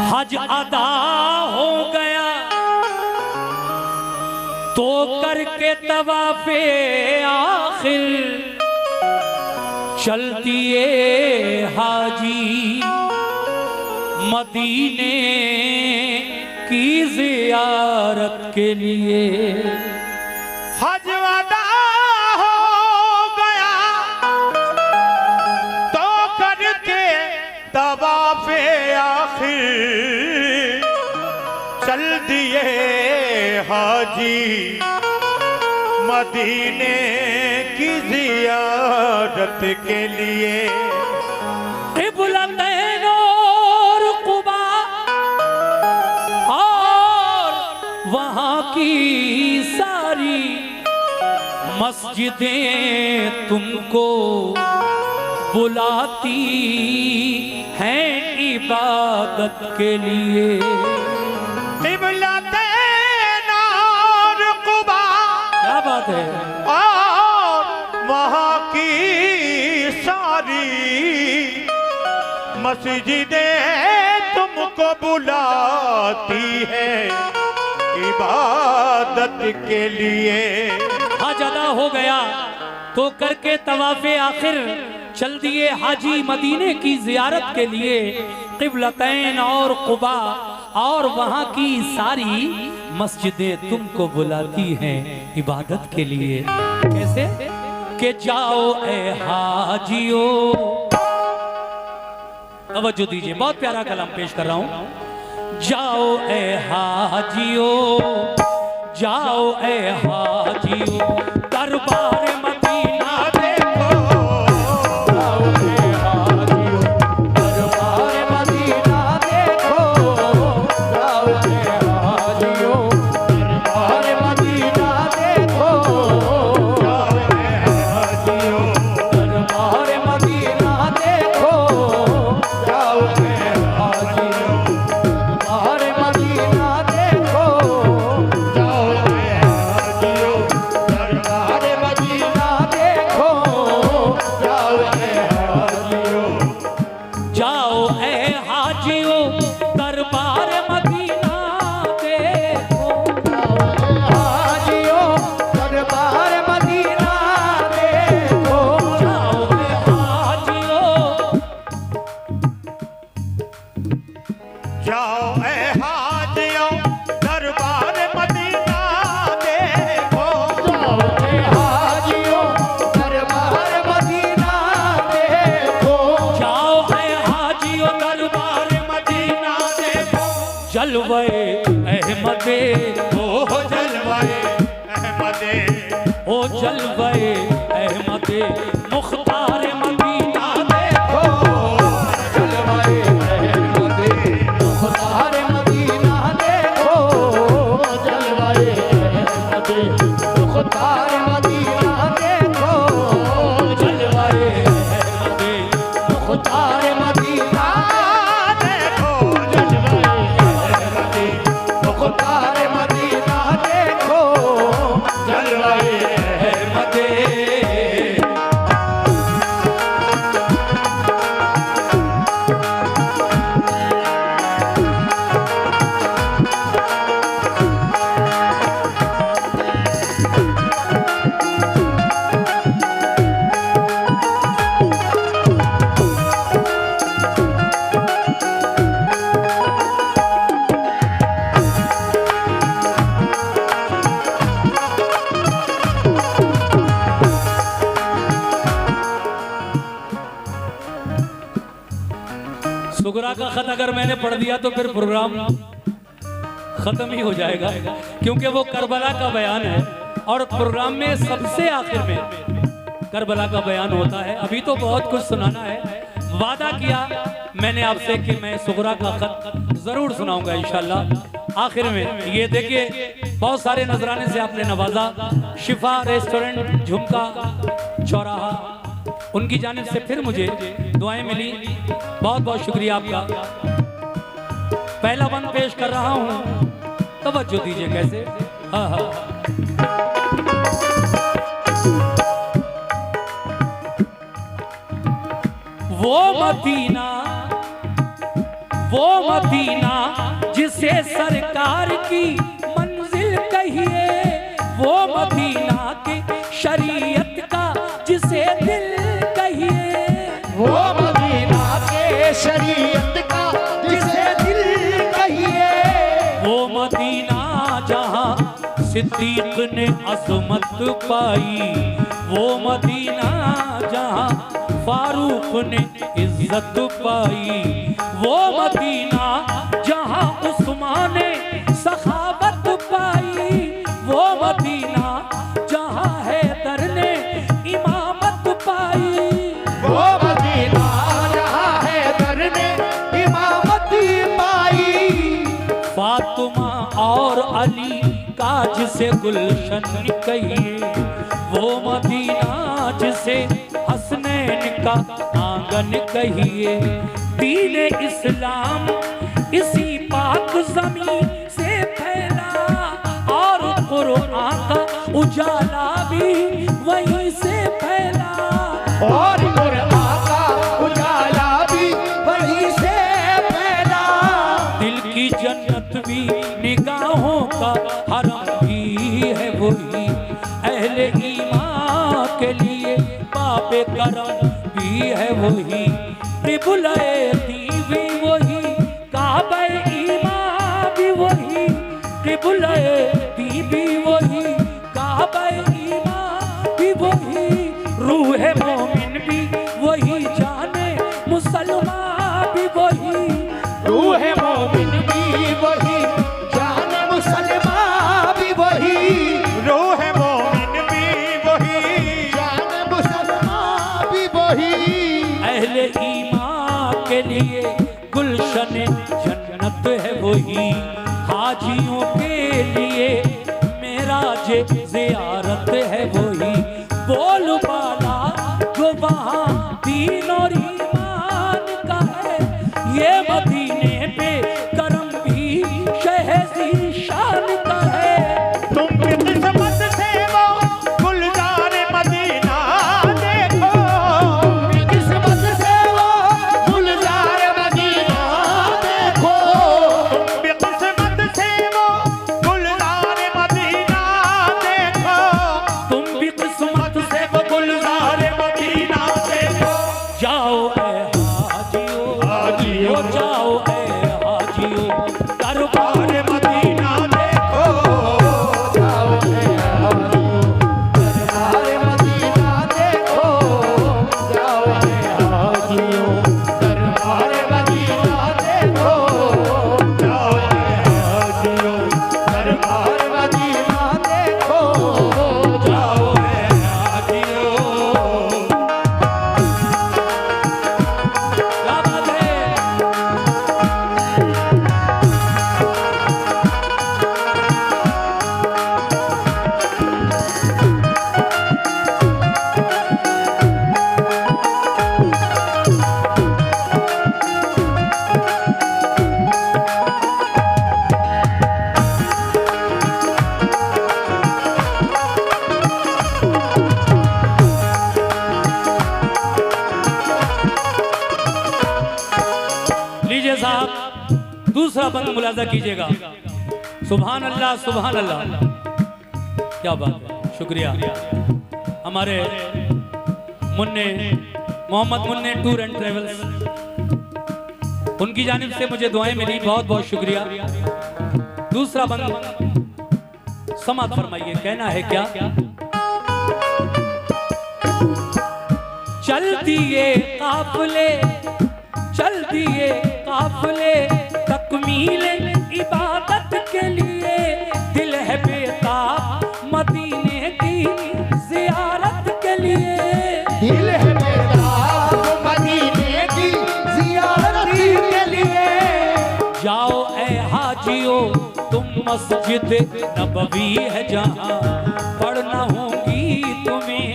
हज अदा हो गया तो करके तवाफे आखिर चल दिए हाजी मदीने की जियारत के लिए। हज अदा हो गया तो करके तवाफे आखिर चल दिए हाजी मदीने की जियारत के लिए। क़िबलतैन और कुबा और वहाँ की सारी मस्जिदें तुमको बुलाती हैं इबादत के लिए। क़िबलतैन और कुबा क्या बात है। और वहाँ की सारी मस्जिदें तुमको बुलाती है इबादत के लिए। हज अदा हो गया तो करके तवाफे आखिर चल दिए हाजी मदीने की जियारत के लिए। क़िबलतैन और कुबा और वहाँ की सारी मस्जिदें तुमको बुलाती हैं इबादत के लिए। कैसे कि जाओ ए हाजियो, तवज्जो दीजिए, बहुत प्यारा कलाम पेश कर रहा हूँ। जाओ ए हाजियो, जाओ ए हाजियो, दरबार मदीना देखो। जाओ ए हाजियो, दरबार मदीना देखो। जाओ ए हाजियो, दरबार मदीना देखो। जाओ ए हाजियो, दरबार मदीना देखो। जाओ ए हाजियो, दरबार मदीना देखो। जाओ ए हाजियो, दरबार मदीना देखो। जाओ ए हाजियो, जाओ ए हाजियो, दरबार मदीना देखो। हाजियो दरबार मदीना देखो। जाओ ए हाजियो, जाओ ए हाजियो दरबार मदीना देखो। जाओ ए हाजियो दरबार मदीना देखो। जाओ ए हाजियो, दरबार मदीना देखो। जलवे अहमदे ओ जलवाए अहमदे, ओ जलवे अहमदे मुख्तार मदीना देखो। जलवाए अहमदे मुख्तार मदीना देखो। जलवाए अहमदे मुख्तार मदीना देखो। जलवे अहमदे मुख्तार मदीना देखो। जलवाए अहमदे मुख्तार मदीना देखो। जलवाए अहमदे। सुगरा का खत अगर मैंने पढ़ दिया तो फिर प्रोग्राम खत्म ही हो जाएगा, क्योंकि वो करबला का बयान है और प्रोग्राम में सबसे आखिर में करबला का बयान होता है। अभी तो बहुत कुछ सुनाना है। वादा किया मैंने आपसे कि मैं सुगरा का खत जरूर सुनाऊंगा इंशाल्लाह। आखिर में ये देखिए, बहुत सारे नजराने से आपने नवाजा। शिफा रेस्टोरेंट झुमका चौराहा, उनकी जानिब से फिर मुझे दुआएं मिली। बहुत बहुत शुक्रिया आपका। पहला बंद पेश कर रहा हूं, तवज्जो दीजिए कैसे। हाँ हाँ, वो मदीना वो मदीना जिसे सरकार की मंजिल कहिए, वो मदीना के शरीयत का जिसे दिल कहिए, वो मदीना के शरीयत का जिसे दिल कहिए, वो मदीना जहाँ सिद्दीक ने अज़मत पाई, वो मदीना जहाँ फारूक ने इज्जत पाई, वो मदीना जहाँ उस्मान ने सखावत पाई, वो मदीना जहाँ हैदर ने इमामत पाई, वो मदीना जहाँ हैदर ने इमामत पाई, फातिमा और अली का जिसे गुलशन कहिए, वो मदीना जिसे हसनैन का आंगन कहिए, दीन इस्लाम इसी पाक ज़मीन से फैला और कुरान का उजाला भी वहीं से फैला, और कुरान का उजाला भी वहीं से फैला, दिल की जन्नत भी निगाहों का हरम भी है वही, अहले ईमान के लिए बाबे करम भी है वही, किबला-ए-दी भी वही, काबा-ए-ईमान भी वही, किबला-ए-दी भी वही, काबा-ए-ईमान भी वही, रूह मोमिन भी वही, जाने मुसलमान भी वही, रूह मोमिन भी वही, जान मुसलमान भी वही, रूह मोमिन भी वही, जान मुसलमान भी वही, अहले ईमान के लिए गुलशन जन्नत है वही, हाजियों के लिए मेराज ज़ियारत है वही, बोल बाला जो वहाँ दीन और ईमान का है, ये मदीने पे करम भी शहज़ी शान का है, तुम भी किस्मत से वो गुलजार मदीना देखो, तुम भी किस्मत से वो गुलजार मदीना देखो, तुम भी किस्मत से वो गुलजार मदीना देखो, तुम भी किस्मत से वो गुलजार मदीना देखो, जाओ ऐ हाजियो, ओ जाओ ऐ हाजियो, दरबार मदीना देखो, जाओ दरबार मदीना देखो, जाओ हाजियो दरबार मदीना देखो, जाओ हाजियो दरबार मदीना देखो, जाओ ऐ हाजियो। क्या बात है? लीजिए साहब, दूसरा बंद मुलाजा कीजिएगा। सुभान अल्लाह, सुभान अल्लाह, क्या बात है, शुक्रिया। हमारे मुन्ने मोहम्मद मुन्ने टूर एंड ट्रेवल्स, उनकी जानिब से मुझे दुआएं मिली, बहुत बहुत शुक्रिया। दूसरा बंद समात फरमाइए, कहना है क्या, चल दिए काफले, चल दिए काफले तकमीले इबादत के लिए, दिल है बेताब मदीने की जियारत के लिए, दिल है बेताब मदीने की जियारत के लिए, जाओ ऐ हाजियो तुम मस्जिद नबवी है जहाँ, पढ़ना होगी तुम्हें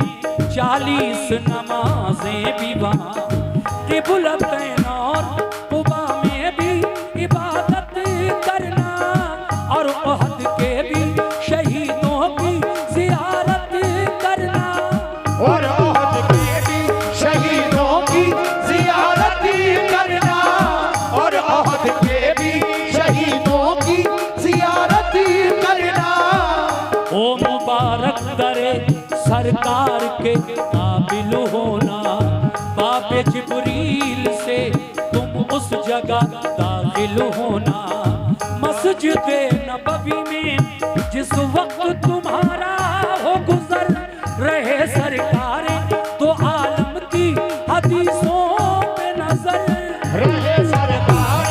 40 नमाजें भी वहाँ, किबलतैन और कुबा में भी इबादत करना, और उहद के भी शहीदों की जियारत करना, और उहद के भी शहीदों की जियारत करना, और उहद के काबिल होना। बाबे जिब्रील से तुम उस जगह दाखिल होना। मस्जिद नबवी में जिस वक्त तुम्हारा हो गुजर रहे सरकार, तो आलम की हदीसों पे नजर रहे सरकार,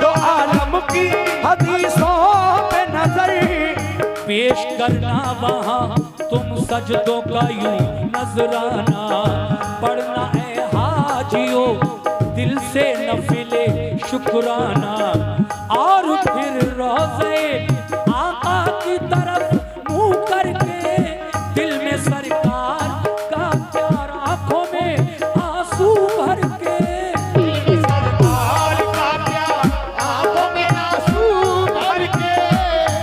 तो आलम की हदीसों पे नजर। पेश करना वहाँ तुम सजदों का यूं नजराना। पढ़ना है हाजियो दिल से नफिले शुक्राना। और फिर रोज़े आका की तरफ मुंह करके दिल में सरकार का प्यार, आंखों में आंसू भर के। सरकार का प्यार आंखों में आंसू भर के,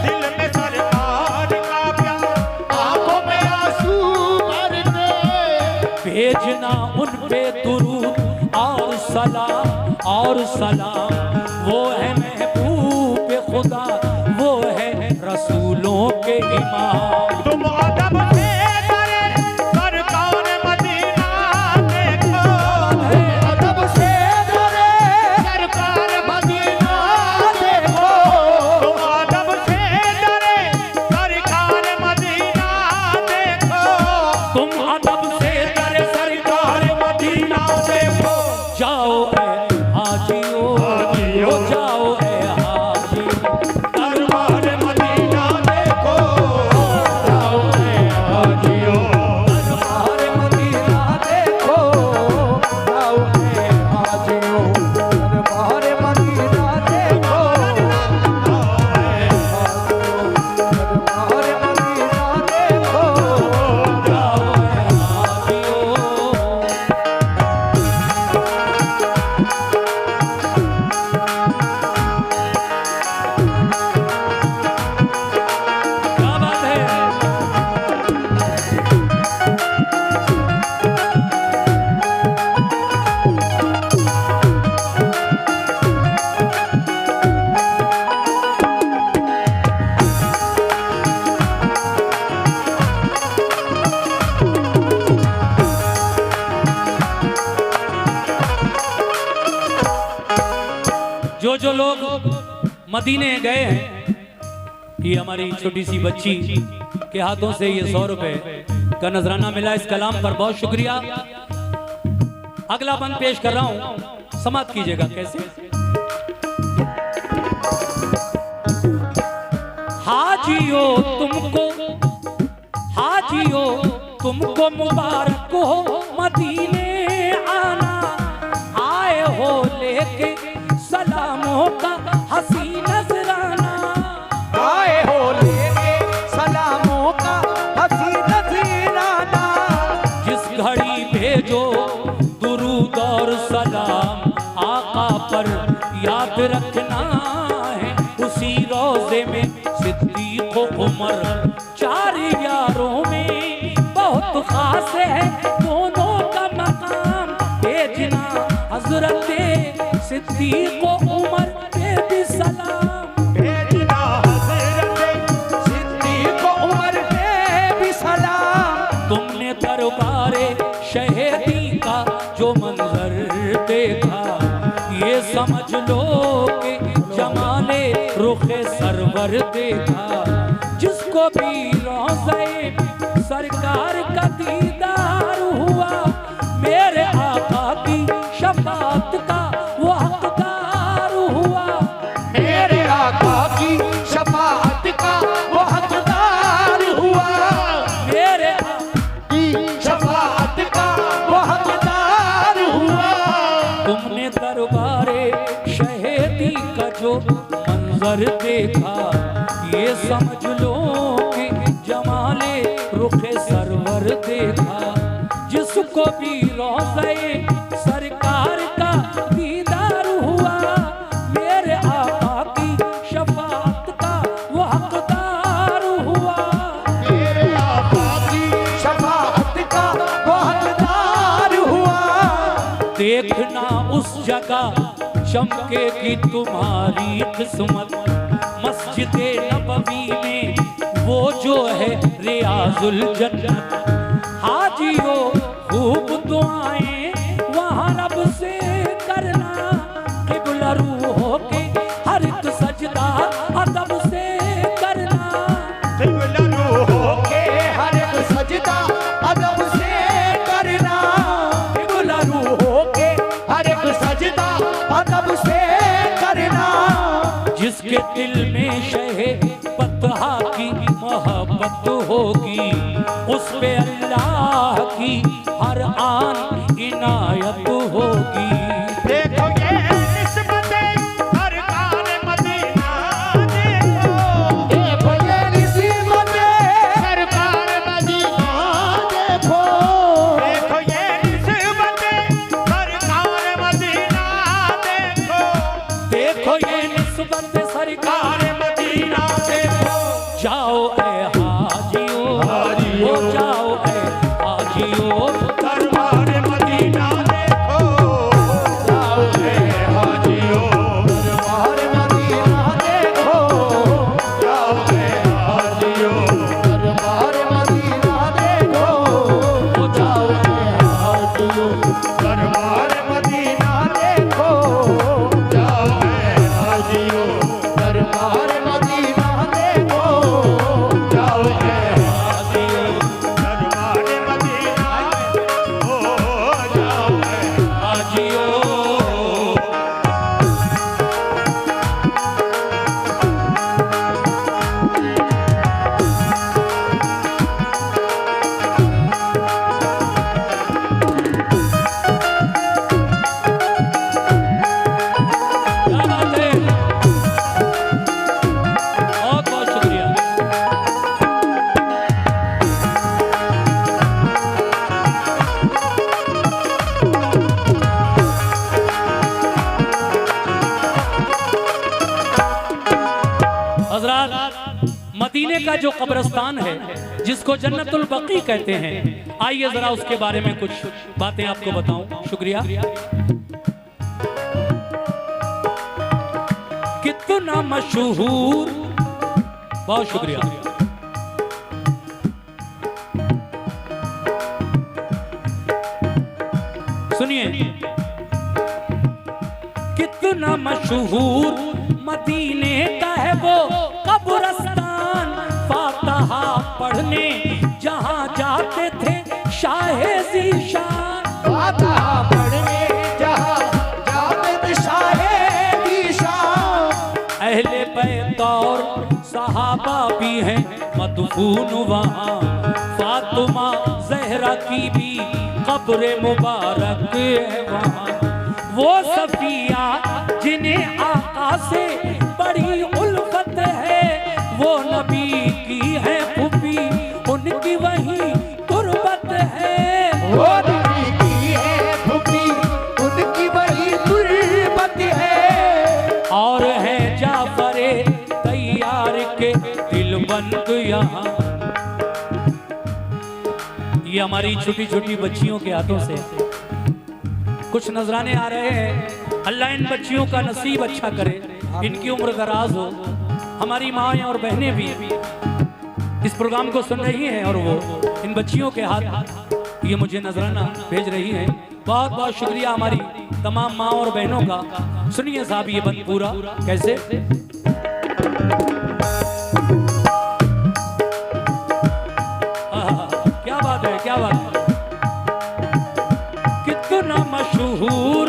दिल में सरकार का प्यार आंखों में आंसू भर के। भेजना उन पे दुरूद और सलाम, वो है महबूब खुदा, वो है रसूलों के इमाम। तुम अदब से डरे सरकार मदीना देखो, अदब से डरे सरकार मदीना देखो। तुम अदब से डरे सरकार मदीना देखो, तुम अदब से डरे सरकार मदीना देखो। जाओ ऐ हाजियो, ओ जाओ ऐ हाजी, दरबार मदीना देखो। जाओ ऐ हाजियो, दरबार मदीना देखो। जाओ ऐ हाजियो, दरबार मदीना देखो। जाओ ऐ हाजियो, दरबार मदीना देखो। जाओ ऐ हाजियो। क्या बात है। जो लोग मदीने गए हैं, ये हमारी छोटी सी बच्ची के हाथों से ये 100 रुपए का नजराना मिला। इस कलाम पर बहुत शुक्रिया। अगला बंद पेश कर रहा हूं, समाप्त कीजिएगा। कैसे? हाजियो तुमको मुबारक हो मदीने आना। आए हो लेके सलामों का हसी नजराना। आए हो लेके सलामों का हसी नजराना। जिस घड़ी भेजो दुरूद और सलाम, आका पर याद रखना है। उसी रोजे में सिद्दीक उमर, 4 यारों में बहुत खास है दोनों का मकाम। भेजना हजरत सिद्दीक उमर पे भी सलाम। भेजना हज़रत सिद्दीक उमर पे भी सलाम। तुमने दरबारे शहीदी का जो मंजर देखा, ये समझ लो कि जमाले रुखे सरवर देखा। जिसको भी रोज़े सरकार का दीदार हुआ, मेरे आका की शफाअत का वो हकदार हुआ। मेरे आका की शफाअत का वो हकदार हुआ। मेरे की शफाअत का वो हकदार हुआ। तुमने दरबारे शहीदी का जो मंजर देखा, ये समझ लो कि जमाले रुखे सरवर देखा। जिसको भी रोज़े सरकार का दीदार हुआ, मेरे आका की शफाअत का वो हकदार हुआ। मेरे आका की शफाअत का वो हकदार हुआ। देखना उस जगह चमकेगी तुम्हारी किस्मत। मस्जिद नबवी में वो जो है रियाजुल जन्नत। हाजियो जिसके दिल में शहे पतहा की मोहब्बत होगी, उस पे अल्लाह की हर आन इनायत होगी। देखो ये निस्बते सरकार मदीना, देखो ये निस्बते सरकार मदीना, देखो ये निस्बते सरकार मदीना, देखो ये निस्बत सरकार मदीना देखो। जाओ ए हाजियो, हो जाओ ए हाजियो, दरबार मदीना देखो, जाओ ए हाजियो, दरबार मदीना देखो, जाओ ए हाजियो, दरबार मदीना देखो, जाओ ए हाजियो, दरबार मदीना देखो, जाओ ए हाजियो, दरबार मदीना देखो, जाओ ए हाजियो, दरबार मदीना हो जाओ ए हाजियो। क्या बात है, बहुत बहुत शुक्रिया। हजरात, मदीने का जो कब्रिस्तान है जिसको जन्नतुल बकी कहते हैं, आइए जरा उसके बारे में कुछ बातें आपको बताऊं। शुक्रिया। कितना मशहूर, बहुत शुक्रिया। सुनिए, कितना मशहूर मदीने का है वो कब्रिस्तान, फातिहा पढ़ने जहां जाते थे शाहे ज़ीशान, फातिहा पढ़ने जहां जाते थे शाहे ज़ीशान, अहले बैत और सहाबा भी हैं मदफून वहाँ, फातिमा ज़हरा की भी कब्र मुबारक है वहाँ। वो सफिया जिन्हें आका से बड़ी उल्फत है, वो नबी की है फूफी, उनकी वही तुरबत है, वो नबी की है फूफी, उनकी वही तुरबत है, और है जाफरे तैयार के दिलबंद यहाँ। ये हमारी छोटी छोटी बच्चियों के हाथों से कुछ नजराने आ रहे हैं। अल्लाह इन बच्चियों का नसीब अच्छा करे, इनकी उम्र दराज हो। हमारी माएँ और बहनें भी इस प्रोग्राम को सुन रही हैं और वो इन बच्चियों के हाथ ये मुझे नजराना भेज रही हैं। बहुत बहुत शुक्रिया हमारी तमाम माँ और बहनों का। सुनिए साहब ये बंद पूरा कैसे। क्या बात है, क्या बात है। कितना मशहूर,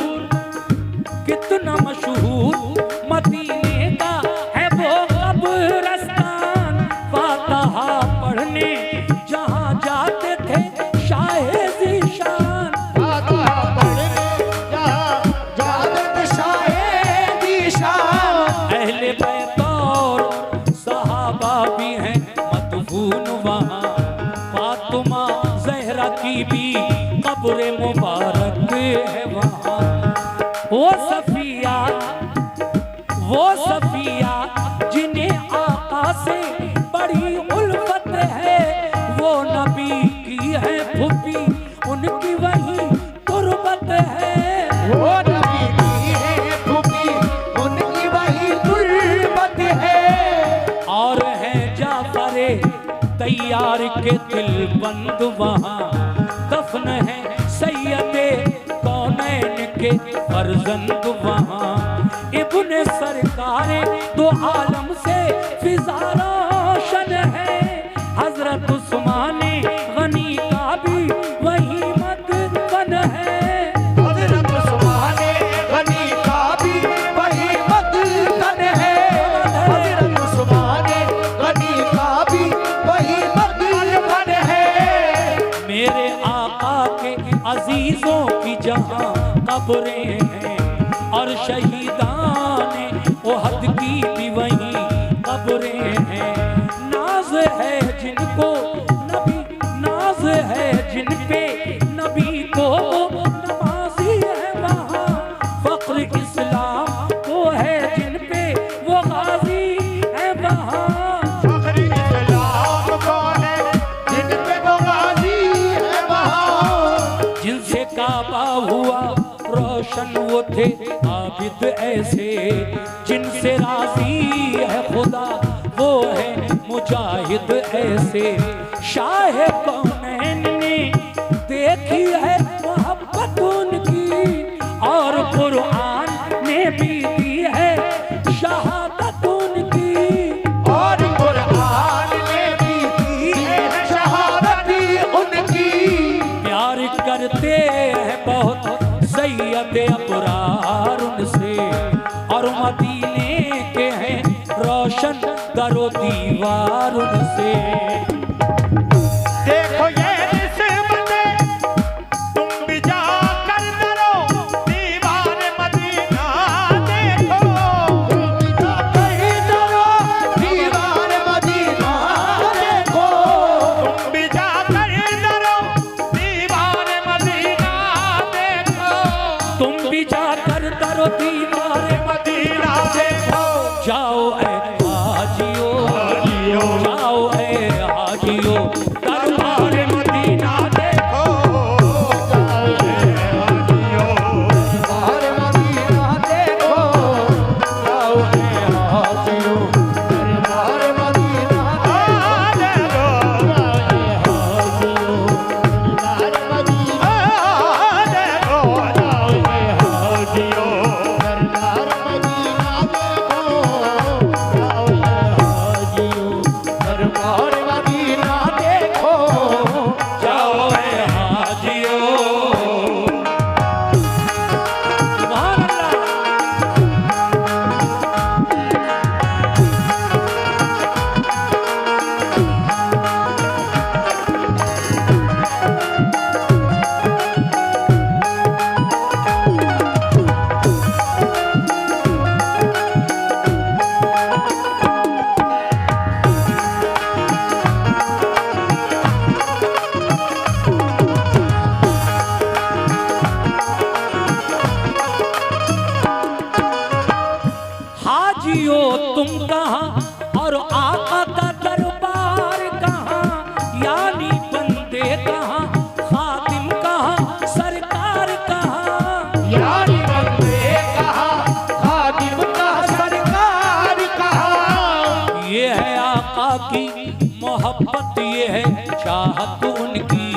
कितना मशहूर मदीने का है वो कब्रिस्तान, फातिहा पढ़ने जहां जाते थे शाहे ज़ीशान, फातिहा पढ़ने जहां जाते थे शाहे ज़ीशान, अहले बैत और सहाबा भी हैं मदफून वहाँ, फातिमा ज़हरा की भी कब्र मुबारक है वहाँ। वो सफिया, वो सफिया जिन्हें आका से बड़ी उल्फत है, वो नबी की है फूफी, उनकी वही तुरबत है, वो नबी की है फूफी, उनकी वही तुरबत है, और है जाफरे तैयार के दिलबंद वहाँ, दफन है सैयदे कौनैन के फर्जंद वहाँ, इब्ने सरकारे दो आलम से फिजा रोशन है, हजरत उस्माने गनी का भी वही मदफन है, हजरत उस्माने गनी का भी वही मदफन है, भी वहीं कब्रें हैं। नाज है जिनको नबी, नाज है जिन पे नबी को, नमाजी है वहाँ फख्र इस्लाम को है जिन पे वो गाजी है वहाँ। फख्र इस्लाम को है जिन पे वो गाजी है वहाँ। जिनसे काबा हुआ रोशन वो थे आबिद ऐसे, जिनसे राजी है खुदा वो है मुजाहिद ऐसे। शाह कौनैन ने देखी है मोहब्बत उनकी, और कुरान ने भी दी है शहादत उनकी, और कुरान ने भी दी है शहादत उनकी। प्यार करते हैं बहुत सैयद अबरार उनसे, और मदीने के हैं रोशन दरो दीवार उनसे। देखो ये निस्बतें तुम भी जाकर करो दीवार मदीना देखो। तुम भी जाकर करो दीवार मदीना देखो। तुम भी जाकर करो दीवार मदीना देखो। तुम भी जाकर दरो दीवार मदीना देखो। जाओ ऐ हाजियो, हाजियो, जाओ ऐ हाजियो दरबार मदीना देखो। दरबार मदीना देखो। जाओ ऐ हाजियो दरबार मदीना देखो। दरबार मदीना देखो। जाओ ऐ हाजियो दरबार मदीना देखो। जाओ ऐ हाजियो दरबार मदीना देखो। जाओ ऐ हाजियो। सुभान अल्लाह। हाजियो तुम कहाँ और आका का दरबार कहाँ, यानी बंदे कहाँ खातिम कहाँ सरकार कहाँ। यानी बंदे कहाँ खादिम का सरकार कहाँ। ये है आका की मोहब्बत, ये है चाहत उनकी,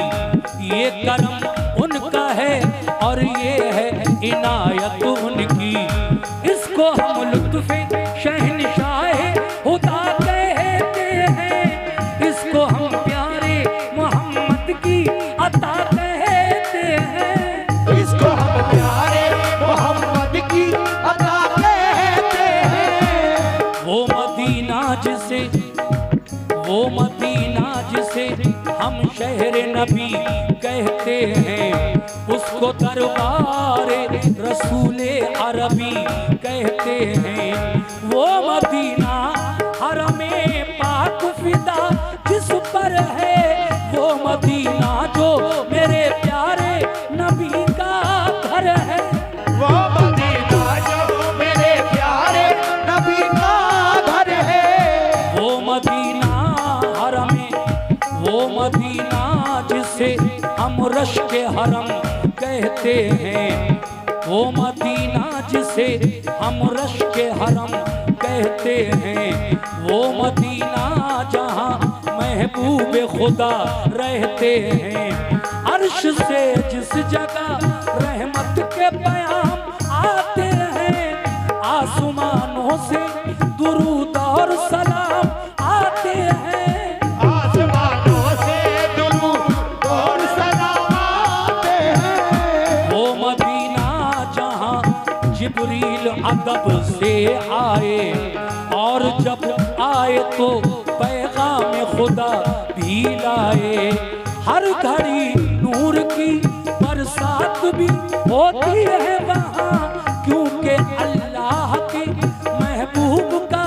ये करम उनका है और ये है इनायत उनकी। इसको हम लुत्फ़े शहनशाहे खुदा कहते हैं, इसको हम प्यारे मोहम्मद की अता कहते हैं। इसको हम प्यारे मोहम्मद की अता कहते हैं। वो मदीना जिसे हम शहर नबी कहते हैं, उसको दरबारे रसूले अरबी कहते हैं। वो मदीना हरमे पाक फिदा जिस पर है, वो मदीना जो मेरे प्यारे नबी का घर है। वो मदीना जो मेरे प्यारे नबी का घर है। वो मदीना हरमे, वो मदीना जिसे हम रश के हरम कहते हैं, वो मदीना जिसे हम रश के हरम कहते हैं। वो मदीना जहाँ महबूब खुदा रहते हैं। अर्श से जिस जगह रहमत के पैगाम आते हैं, आसमानों से दुरूद और सलाम आते हैं। आसमानों से दुरूद और सलाम आते हैं। वो मदीना जहाँ जिब्रील अदब से आए, और जब आए तो पैगाम खुदा भी लाए। हर घड़ी नूर की बरसात भी होती है वहाँ, क्योंकि अल्लाह के महबूब का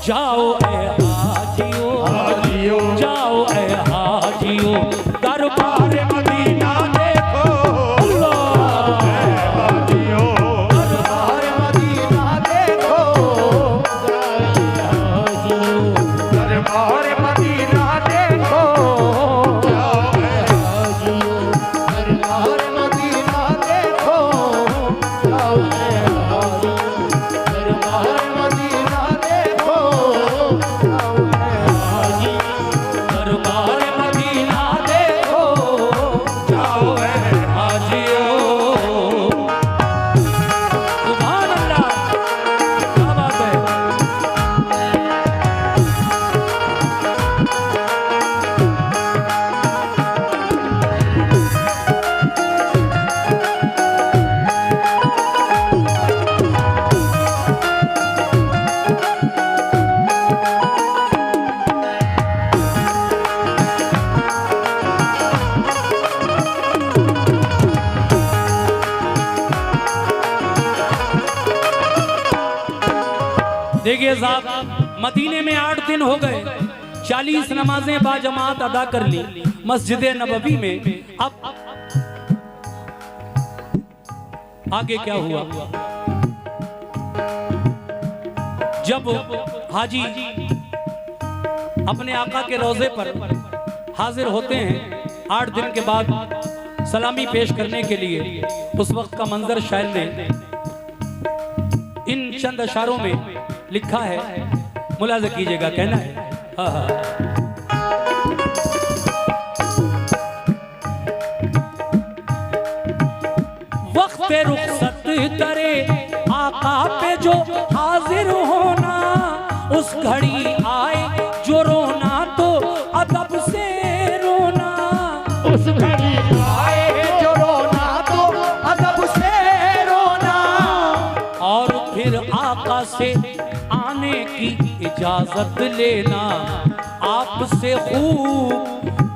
जाओ ए हाजियो, हाजियो जाओ ए हाजियो, दरबार मदीना देखो। अल्लाह हाजियो दरबार मदीना देखो, हाजियो दरबार मदीना देखो, हाजियो दरबार मदीना देखो, जाओ ए हाजियो दरबार मदीना देखो, जाओ ए हाजियो दरबार मदीना देखो, जाओ ए हाजियो। सुभान अल्लाह, क्या बात है। देखिए साहब, मदीने में 8 दिन हो गए, 40 नमाजें बाजमात अदा कर ली मस्जिद नबवी में। अब आगे क्या हुआ? जब हाजी अपने आका के रोजे पर हाजिर होते हैं 8 दिन के बाद सलामी पेश करने के लिए, उस वक्त का मंजर शायर ने इन चंद अशारों में लिखा है, मुलाज़ा कीजिएगा, कहना है। हाँ हाँ। वक्त रुखसत करे आका पे जो हाजिर होना, उस घड़ी आए जो रोना तो अदब से रोना, उस घड़ी आए जो रोना तो अदब से रोना, और फिर आका से आने की इजाजत लेना, आपसे खूब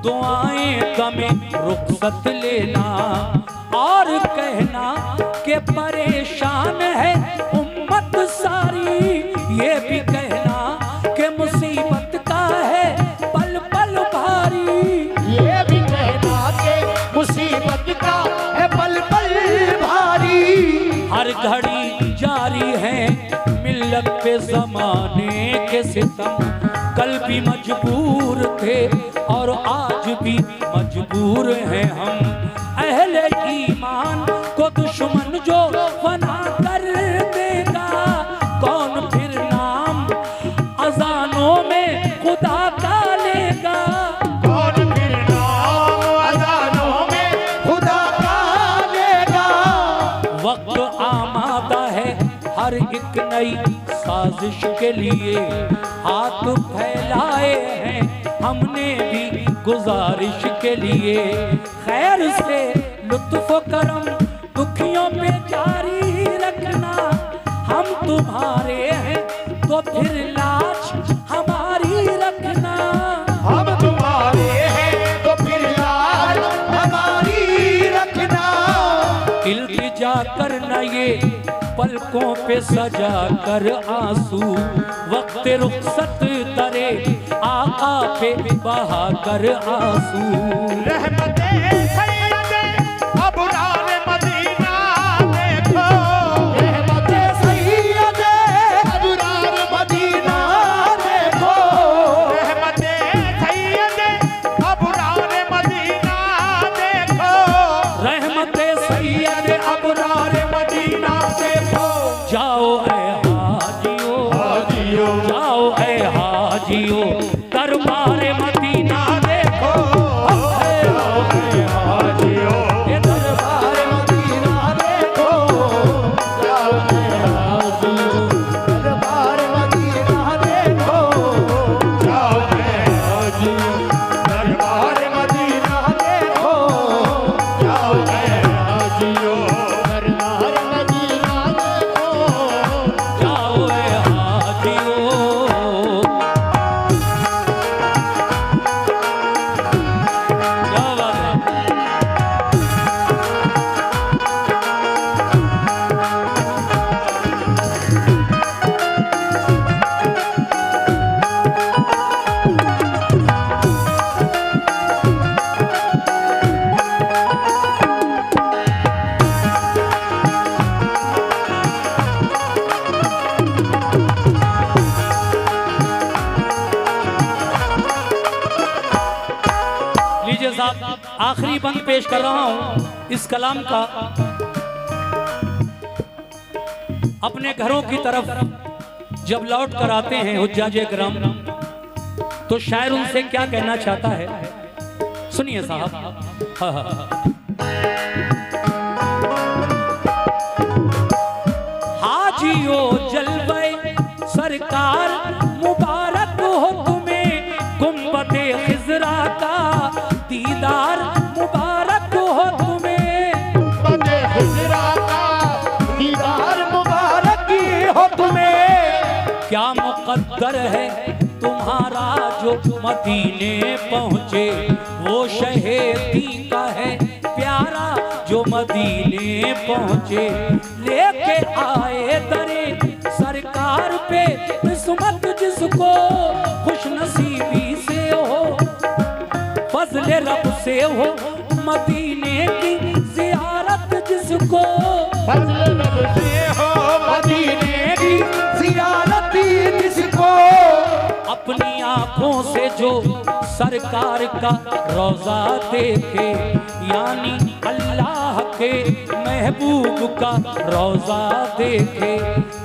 दुआएं कमे रुखसत लेना, और कहना कि परेशान है उम्मत सारी, ये भी कहना कि मुसीबत का है पल पल भारी, ये भी कहना कि मुसीबत का है पल पल भारी, हर घड़ी जारी है मिल्लत पे ज़माने के सितम, कल भी मजबूर थे और आज भी मजबूर हैं हम, अहले ईमान को दुश्मन जो फना कर देगा, कौन फिर नाम अजानों में खुदा का लेगा, कौन फिर नाम अज़ानों में खुदा का लेगा, वक्त आमादा है हर एक नई साजिश के लिए, हाथ फैलाए हैं हमने भी गुजारिश के लिए, खैर से लुत्फ करम दुखियों पे जारी रखना, हम तुम्हारे हैं तो फिर लाज हमारी रखना, हम तुम्हारे हैं तो फिर लाज हमारी रखना, इल्तिजा करना ये पलकों पे सजा कर आंसू, वक्त रुखसत करे आका पे बहा कर आंसू, रहमते सैयदे अबरार मदीना देखो, रहमते सैयदे अबरार मदीना देखो, रहमते सैयदे अबरार मदीना देखो, रहमते सैयद अबरार मदीना देखो, जाओ ए हाजियो, हाजियो जाओ ए हाजियो, दरबार मदीना देखो, हाजियो ये दरबार मदीना देखो, जाओ ए हाजियो दरबार मदीना देखो, जाओ हाजियो दरबार मदीना देखो, जाओ हाजियो दरबार मदीना देखो, जाओ ए हाजियो। आखिरी बंद पेश कर रहा हूं इस कलाम का। अपने घरों की तरफ जब लौट कर आते हैं हुज्जाजे किराम, तो शायर उनसे क्या कहना चाहता है, सुनिए साहब। हाँ हाँ। हाजियो जलवे सरकार मुबारक हो तुम्हें, गुंबदे खिजरा का दीदार मुबारक हो तुम्हें, गुंबदे खिजरा का दीदार मुबारक हो तुम्हें। क्या मुकद्दर है तुम्हारा जो मदीने पहुँचे, वो शहेदी का है प्यारा जो मदीने पहुँचे। लेके आए दरे सरकार पे किस्मत जिसको, खुश नसीबी से हो फजले रब से हो, मदीने की जियारत जिसको, फजले रब से हो मदीने की जियारत जिसको। अपनी आंखों से जो सरकार का रोजा देखे, यानी अल्लाह के महबूब का रोजा देखे,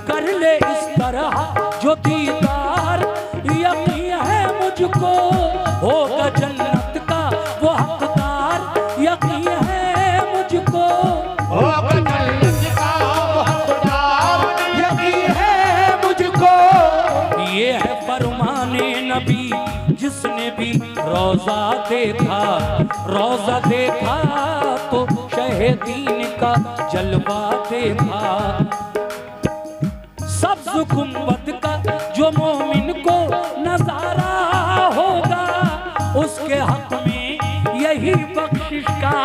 कर ले इस तरह जो दीदार, यकीन है मुझको होगा जन्नत का वो हकदार, यकीन है मुझको होगा जन्नत का वो हकदार, यकीन है मुझको। ये है फरमाने नबी जिसने भी रोजा देखा, रोजा देखा तो शहीदीन का जलवा देखा। सब्ज़ गुंबद का जो मोमिन को नजारा होगा, उसके हक में यही बख्शिश का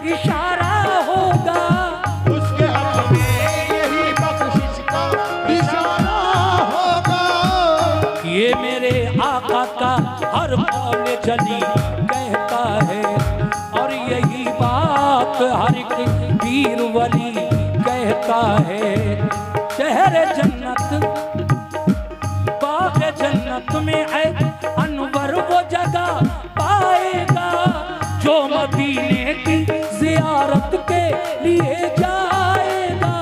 इशारा होगा, उसके हक में यही बख्शिश का इशारा होगा। ये मेरे आका का हर मौले जली कहता है, और यही बात हर एक पीर वली कहता है। शहर जन्नत बाग जन्नत में है अनवर वो जगह पाएगा, जो मदीने की जियारत के लिए जाएगा,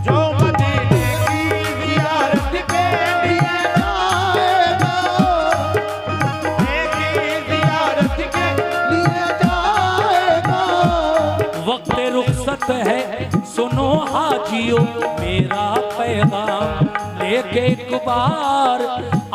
जो मदीने की जियारत के लिए जाएगा, जियारत के लिए जाएगा। वक्त रुखसत है सुनो हाजियो मेरा पैगाम, लेके एक बार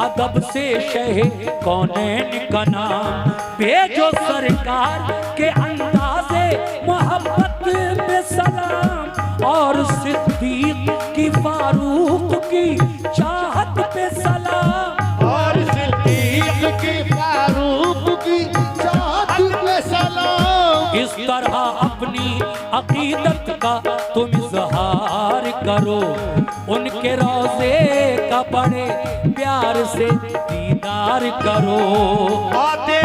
अदब से शहे कौनैन का नाम, भेजो सरकार के अंदाज़े मोहब्बत पे सलाम, और सिद्दीक की फारूक की चाहत पे सलाम, और सिद्दीक की फारूक की चाहत पे सलाम। इस तरह अपनी अकीदत का तुम इजहार करो, उनके रोजे का बड़े प्यार से दीदार करो। आते